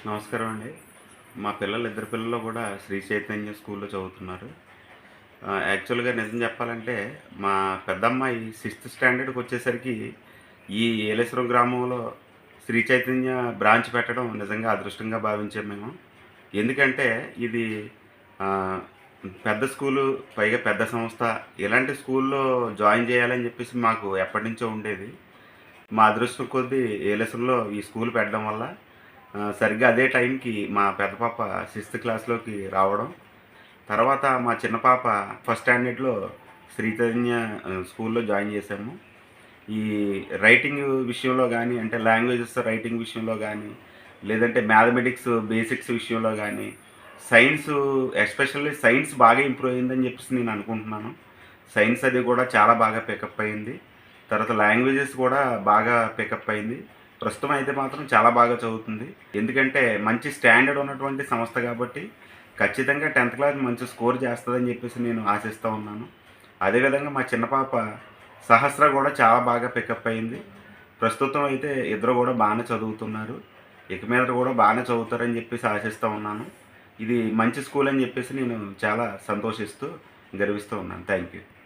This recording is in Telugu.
నమస్కారం అండి. మా ఇద్దరు పిల్లలు కూడా శ్రీ చైతన్య స్కూల్‌లో చదువుతున్నారు. యాక్చువల్‌గా నిజం చెప్పాలంటే, మా పెద్దమ్మాయి సిక్స్త్ స్టాండర్డ్‌కొచ్చేసరికి ఈ ఏలేశ్వరం గ్రామంలో శ్రీ చైతన్య బ్రాంచ్ పెట్టడం నిజంగా అదృష్టంగా భావించాం మేము. ఎందుకంటే ఇది ఆహ్, పెద్ద స్కూలు, పైగా పెద్ద సంస్థ. ఇలాంటి స్కూల్‌లో జాయిన్ చేయాలని చెప్పేసి మాకు ఎప్పటినుంచో ఉండేది. మా అదృష్టం కొద్దీ ఏలేశ్వరంలో ఈ స్కూల్ పెట్టడం వల్ల సరిగ్గా అదే టైంకి మా పెద్ద పాప సిక్స్త్ క్లాస్‌లోకి రావడం, తర్వాత మా చిన్న పాప ఫస్ట్ స్టాండర్డ్‌లో శ్రీ చైతన్య స్కూల్‌లో జాయిన్ చేశాము. ఈ రైటింగ్ విషయంలో గానీ, అంటే లాంగ్వేజెస్ రైటింగ్ విషయంలో గానీ, లేదంటే మ్యాథమెటిక్స్ బేసిక్స్ విషయంలో గానీ, సైన్సు ఎస్పెషల్లీ సైన్స్ బాగా ఇంప్రూవ్ అయిందని చెప్పేసి నేను అనుకుంటున్నాను. సైన్స్ అది కూడా చాలా బాగా పికప్ అయింది. తర్వాత లాంగ్వేజెస్ కూడా బాగా పికప్ అయింది. ప్రస్తుతం అయితే మాత్రం చాలా బాగా చదువుతుంది. ఎందుకంటే మంచి స్టాండర్డ్ ఉన్నటువంటి సంస్థ కాబట్టి, ఖచ్చితంగా 10థ్ క్లాస్ మంచి స్కోర్ చేస్తదని చెప్పేసి నేను ఆశిస్తా ఉన్నాను. అదేవిధంగా మా చిన్న పాప సహస్ర గూడా చాలా బాగా పికప్ అయింది. ప్రస్తుతం అయితే ఇద్దరు గూడా బానే చదువుతున్నారు. ఇక మీదట గూడా బానే చదువుతారని జెప్పేసి ఆశిస్తా ఉన్నాను. ఇది మంచి స్కూల్ అని జెప్పేసి నేను చాలా సంతోషిస్తూ, గర్విస్తూ ఉన్నాను. Thank you.